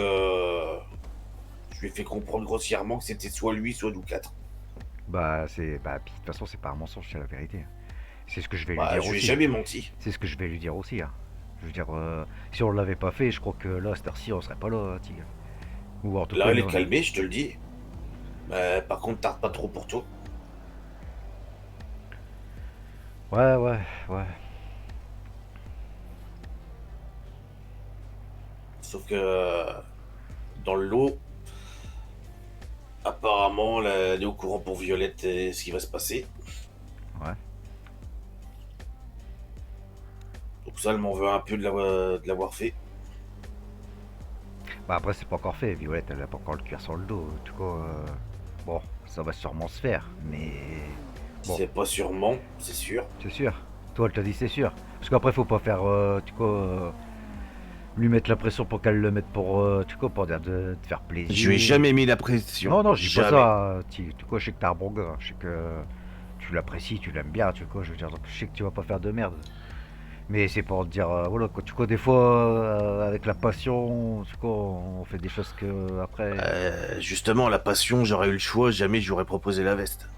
Je lui ai fait comprendre grossièrement que c'était soit lui, soit nous quatre. Bah, c'est. Bah, puis, de toute façon, c'est pas un mensonge, c'est la vérité. C'est ce que je vais lui Bah, dire je lui ai aussi. jamais menti. C'est ce que je vais lui dire aussi, hein. Je veux dire, si on l'avait pas fait, je crois que là, à cette heure-ci, on serait pas là, Tig. Ou en tout Là, cas, elle est nous, calmée, je te le dis. Mais par contre, tarde pas trop pour toi. ouais. Sauf que dans le lot, apparemment, elle est au courant pour Violette et ce qui va se passer. Ouais. Donc ça, elle m'en veut un peu de l'avoir fait. Bah, après, c'est pas encore fait. Violette, elle a pas encore le cuir sur le dos. En tout cas, bon, ça va sûrement se faire, mais. Bon. C'est pas sûrement, c'est sûr. C'est sûr. Toi, elle t'a dit c'est sûr. Parce qu'après, faut pas faire, tu vois, lui mettre la pression pour qu'elle le mette pour, tu vois, pour dire de te faire plaisir. Je lui ai jamais mis la pression. Non, je dis pas Jamais. ça. Tu vois, je sais que t'es un bon gars. Je sais que tu l'apprécies, tu l'aimes bien, tu vois. Je veux dire, donc je sais que tu vas pas faire de merde. Mais c'est pour te dire, voilà, quoi. Tu vois, des fois, avec la passion, tu vois, on fait des choses que après. Justement, la passion, j'aurais eu le choix, jamais j'aurais proposé la veste.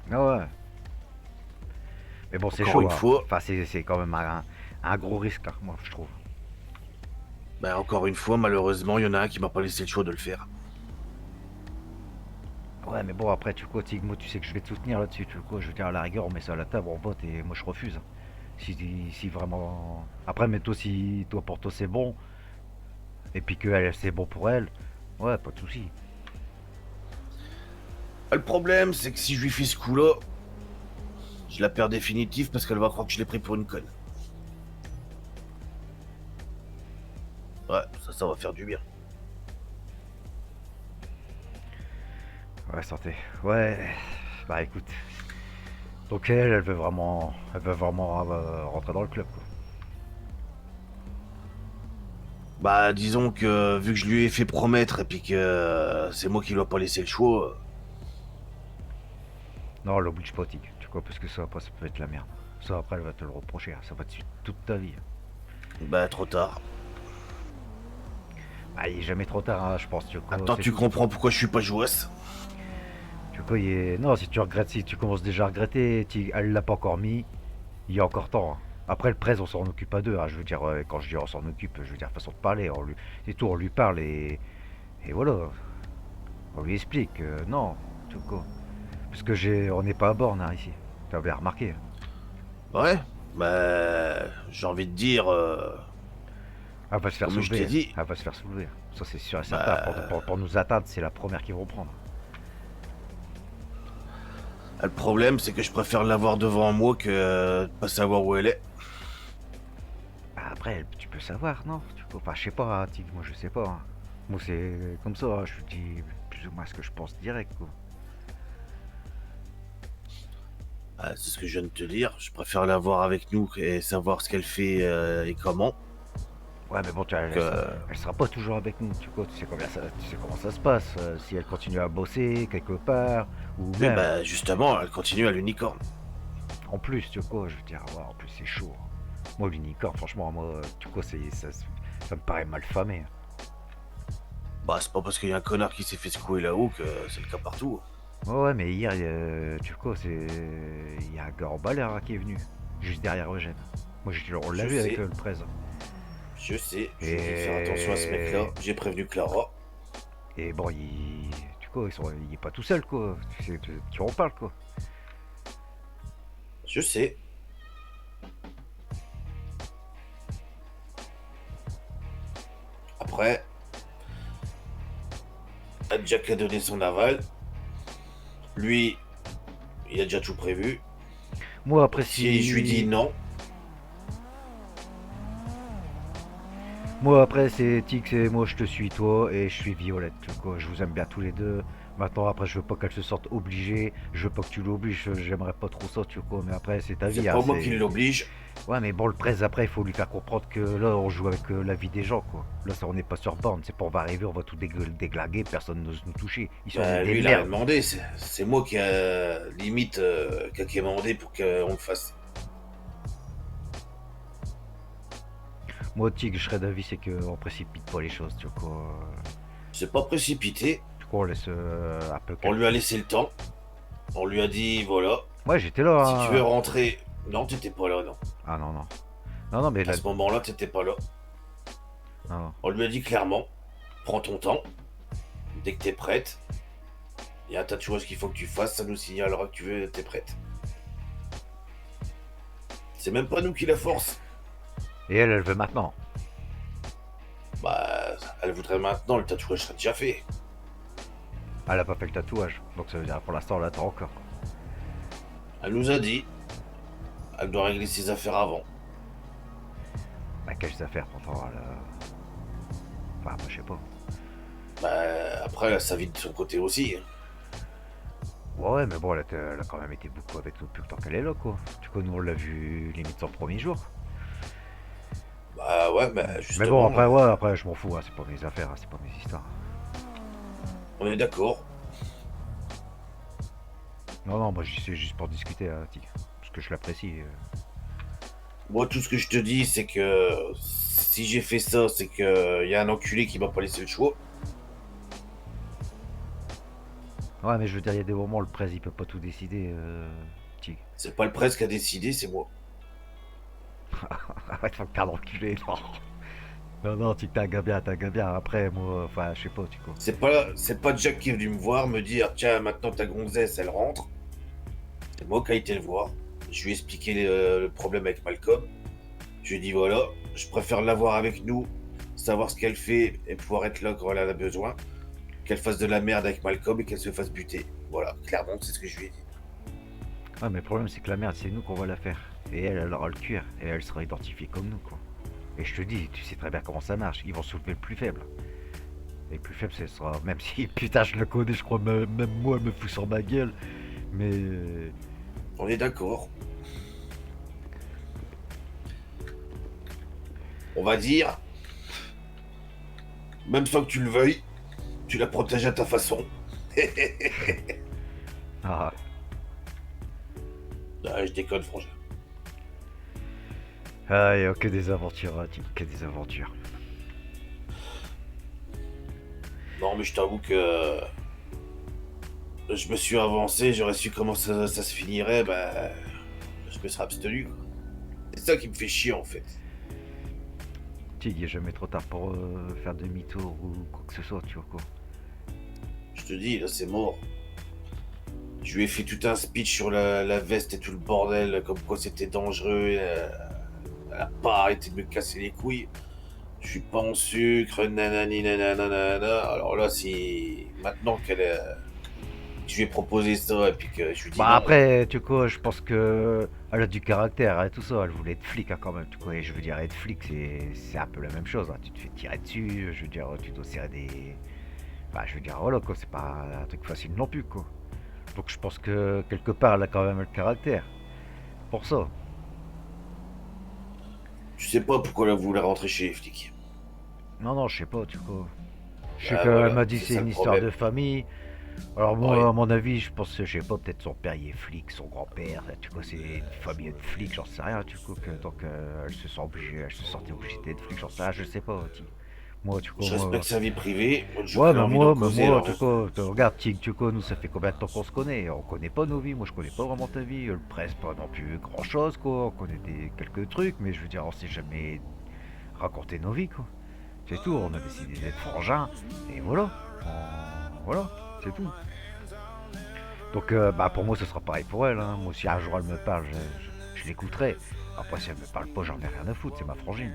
Ah ouais. Mais bon, c'est Encore chaud. une Hein. fois. Enfin, c'est quand même un gros risque, hein, moi, je trouve. Bah, encore une fois, malheureusement, il y en a un qui m'a pas laissé le choix de le faire. Ouais, mais bon, après, tu vois, Tig, moi, tu sais que je vais te soutenir là-dessus, tu vois. Je veux dire, à la rigueur, on met ça à la table, on vote et moi, je refuse. Si vraiment. Après, mais toi, si toi, pour toi, c'est bon, et puis que elle, c'est bon pour elle, ouais, pas de souci. Le problème, c'est que si je lui fais ce coup-là, je la perds définitive parce qu'elle va croire que je l'ai pris pour une conne. Ouais, ça va faire du bien. Ouais, santé. Ouais, bah écoute. Donc elle veut vraiment rentrer dans le club, quoi. Bah, disons que vu que je lui ai fait promettre et puis que c'est moi qui lui ai pas laissé le choix. Non, l'oblige pas, Tig, tu vois, parce que ça, après, ça peut être la merde. Ça, après, elle va te le reprocher, hein. Ça va te suivre toute ta vie. Bah, trop tard. Bah, il est jamais trop tard, hein, je pense. Tu vois, Attends, c'est tu tout. comprends pourquoi je suis pas jouasse. Tu vois, non, si tu regrettes, si tu commences déjà à regretter, elle l'a pas encore mis, il y a encore temps. Hein. Après, le presse, on s'en occupe à deux. Hein. Je veux dire, quand je dis on s'en occupe, je veux dire façon de parler. C'est tout, on lui parle et voilà. On lui explique. Non, tu vois quoi. Parce que on n'est pas à borne hein, ici. Tu avais remarqué. Ouais, bah, j'ai envie de dire, Elle va se faire comme je t'ai soulever. dit, Elle va se faire soulever. Ça, c'est sûr et certain. bah, Pour nous atteindre, c'est la première qu'ils vont prendre. le problème, c'est que je préfère l'avoir devant moi que de pas savoir où elle est. Bah, après, tu peux savoir, non? Enfin, je sais pas, hein, Tig, moi je sais pas, hein. Moi c'est comme ça, hein, je te dis plus ou moins ce que je pense direct, quoi. Ah, c'est ce que je viens de te dire. Je préfère l'avoir avec nous et savoir ce qu'elle fait et comment. Ouais, mais bon, Que, elle sera pas toujours avec nous, tu sais comment ça se passe. Si elle continue à bosser quelque part, ou mais même, bah, justement, elle continue à l'unicorne. en plus, tu vois, je veux dire, ouais, en plus c'est chaud. Moi, l'unicorne, franchement, moi, tu vois, ça me paraît mal famé. Bah, c'est pas parce qu'il y a un connard qui s'est fait secouer là-haut que c'est le cas partout. Ouais, ouais, mais hier, tu vois, il y a un gars en balère hein, qui est venu, juste derrière Eugène. Moi, on l'a Je vu avec sais, le presse. je sais, je vais faire attention à ce Et, mec-là. J'ai prévenu Clara. et bon, tu vois, il est pas tout seul, quoi. Tu sais de qui on parle, quoi. Je sais. Après, Jack a donné son aval. Lui, il a déjà tout prévu. Moi, après, Si je lui dis si. non, Moi, après, c'est Tix et moi, je te suis, toi, et je suis Violette, tu vois, quoi. Je vous aime bien tous les deux. Maintenant, après, je veux pas qu'elle se sorte obligée. Je veux pas que tu l'obliges. J'aimerais pas trop ça, tu vois, quoi. Mais après, c'est ta c'est vie, hein. pas moi qui l'oblige. Ouais, mais bon, le presse, après, il faut lui faire comprendre que là, on joue avec la vie des gens, quoi. Là, ça, on n'est pas sur borne. C'est pas, on va arriver, on va tout déglaguer, personne n'ose nous toucher. Ils sont Bah, des lui, il a rien merdes. demandé. C'est moi qui a limite qui a demandé pour qu'on le fasse. Moi, Tig, je serais d'avis, c'est qu'on précipite pas les choses, tu vois, quoi. C'est pas précipité. Tu vois, on laisse un peu On lui a calculer. laissé le temps. On lui a dit voilà, Ouais, j'étais là, si tu veux hein. rentrer. Non, t'étais pas là, non. Ah non, non. Non, non, mais À là. ce moment-là, t'étais pas là. Non, non. On lui a dit clairement prends ton temps. Dès que t'es prête, il y a un tas de choses qu'il faut que tu fasses. Ça nous signalera que t'es prête. C'est même pas nous qui la force. Et elle veut maintenant. Bah, elle voudrait maintenant, le tatouage serait déjà fait. Elle a pas fait le tatouage. Donc ça veut dire pour l'instant, on l'attend encore. Elle nous a dit, elle doit régler ses affaires avant. Bah, quelles affaires pourtant, elle. Enfin, moi, je sais pas. Bah, après, elle a sa vie de son côté aussi. Ouais, mais bon, elle a quand même été beaucoup avec nous depuis le temps qu'elle est là, quoi. Du coup, nous, on l'a vu limite son premier jour. Bah ouais, bah Mais bon, justement, après, ouais, après, je m'en fous, hein, c'est pas mes affaires, hein, c'est pas mes histoires. on est d'accord. Non, non, moi, j'y suis juste pour discuter, hein, Tig. Parce que je l'apprécie. Moi, tout ce que je te dis, c'est que si j'ai fait ça, c'est que y a un enculé qui m'a pas laissé le choix. Ouais, mais je veux dire, il y a des moments où le presse, il peut pas tout décider, Tig. C'est pas le presse qui a décidé, c'est moi. Arrête, faut que t'as l'enculé, non. Non, non, Tig, t'as un gars bien. Après, moi, enfin, je sais pas, tu vois. C'est pas Jack qui est venu me voir, me dire tiens, maintenant ta gonzesse, elle rentre. C'est moi qui ai été le voir. Je lui ai expliqué le problème avec Malcolm. Je lui ai dit voilà, je préfère l'avoir avec nous, savoir ce qu'elle fait et pouvoir être là quand elle en a besoin, qu'elle fasse de la merde avec Malcolm et qu'elle se fasse buter. Voilà, clairement, c'est ce que je lui ai dit. Ouais, mais le problème, c'est que la merde, c'est nous qu'on va la faire. Et elle aura le cuir. Et elle sera identifiée comme nous, quoi. Et je te dis, tu sais très bien comment ça marche. Ils vont soulever le plus faible. Et le plus faible, ce sera. Même si, putain, je le connais, je crois, même moi, elle me fout sur ma gueule. Mais. On est d'accord. On va dire, même sans que tu le veuilles, tu la protèges à ta façon. Ah, Ah, je déconne, frangin. ah, et que des aventures, hein, que des aventures. Non, mais je t'avoue que je me suis avancé, j'aurais su comment ça se finirait, bah, je me serais abstenu, quoi. C'est ça qui me fait chier, en fait. Tu sais, il est jamais trop tard pour faire demi-tour ou quoi que ce soit, tu vois, quoi. Je te dis, là, c'est mort. Je lui ai fait tout un speech sur la veste et tout le bordel, comme quoi c'était dangereux. Elle a pas arrêté de me casser les couilles. Je suis pas en sucre, nanani nanana. Alors là, si maintenant je lui ai proposé ça et puis que je lui dis Bah non, après, tu vois, je pense que elle a du caractère et tout ça. Elle voulait être flic hein, quand même, tu vois. Et je veux dire, être flic, c'est un peu la même chose. Hein. Tu te fais tirer dessus, je veux dire, tu dois serrer des. Enfin, je veux dire, voilà quoi, c'est pas un truc facile non plus quoi. Donc je pense que quelque part, elle a quand même le caractère. Pour ça. tu sais pas pourquoi elle voulait rentrer chez les flics. Non, non, je sais pas, tu vois. Je sais Ah, qu'elle voilà, m'a dit que c'est c'est ça une le histoire de problème. famille. Alors moi, Ouais. à mon avis, je pense, je sais pas, peut-être son père il est flic, son grand-père, tu vois, c'est une famille de flics, j'en sais rien, tu vois, donc elle se sent obligée, elle se sentait obligée d'être flic, j'en sais rien, je sais pas, moi, tu vois, Je moi, respecte sa vie privée. Moi, j'ai ouais, aucune envie d'en causer. tu Alors, vois, regarde, Tig, tu vois, nous, ça fait combien de temps qu'on se connaît, on connaît pas nos vies, moi, je connais pas vraiment ta vie, le presse pas non plus grand-chose, quoi, on connaît quelques trucs, mais je veux dire, on s'est jamais raconté nos vies, quoi, c'est tout, on a décidé d'être frangins, et voilà, voilà, c'est tout. Donc bah pour moi ce sera pareil pour elle. Hein. Moi si un jour elle me parle, je l'écouterai. Après si elle me parle pas, j'en ai rien à foutre, c'est ma frangine.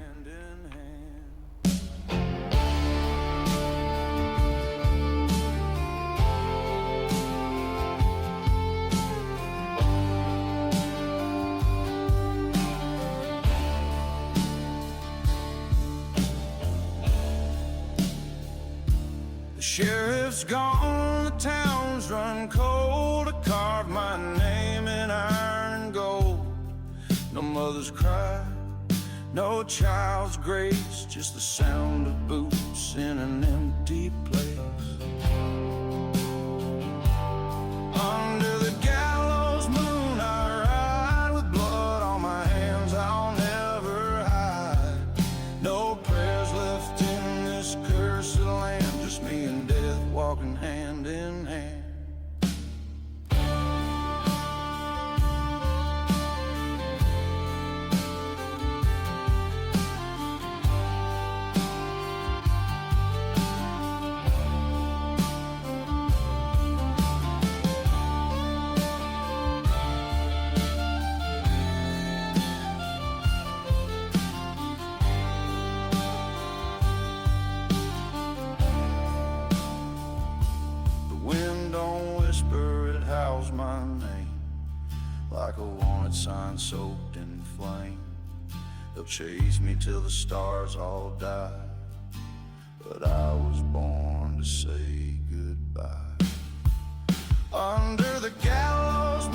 The sheriff's gone, the town's run cold. I carved my name in iron and gold. No mother's cry, no child's grace, just the sound of boots in an empty place. Under the gallows moon I ride, with blood on my hands I'll never hide. No prayers left in this cursed land, just me and death walking hand in hand. The wind don't whisper, it howls my name like a wanted sign soaked in flame. They'll chase me till the stars all die, but I was born to say goodbye. Under the gallows